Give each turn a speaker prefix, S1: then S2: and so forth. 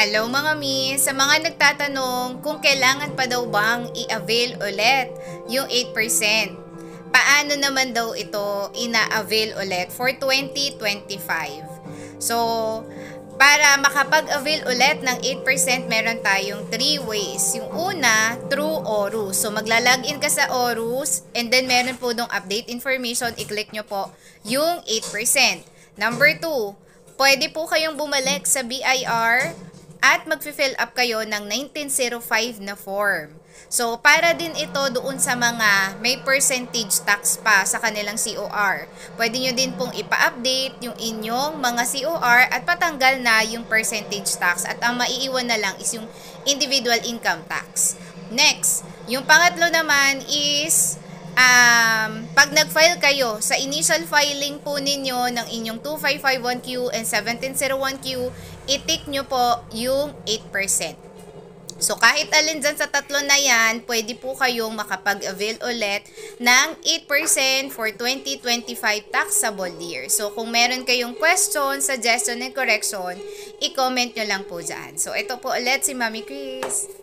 S1: Hello mga mi! Sa mga nagtatanong kung kailangan pa daw bang i-avail ulit yung 8%, paano naman daw ito ina-avail ulit for 2025? So, para makapag-avail ulit ng 8%, meron tayong 3 ways. Yung una, through Orus. So, magla-login ka sa Orus and then meron po dong update information. I-click nyo po yung 8%. Number 2, pwede po kayong bumalik sa BIR at mag-fill up kayo ng 1905 na form. So, para din ito doon sa mga may percentage tax pa sa kanilang COR. Pwede nyo din pong ipa-update yung inyong mga COR at patanggal na yung percentage tax at ang maiiwan na lang is yung individual income tax. Next, yung pangatlo naman is pag nag-file kayo sa initial filing po ninyo ng inyong 2551Q and 1701Q, i-tick nyo po yung 8%. So, kahit alin dyan sa tatlo na yan, pwede po kayong makapag-avail ulit ng 8% for 2025 taxable year. So, kung meron kayong question, suggestion, and correction, i-comment nyo lang po dyan. So, ito po ulit si Mami Chris.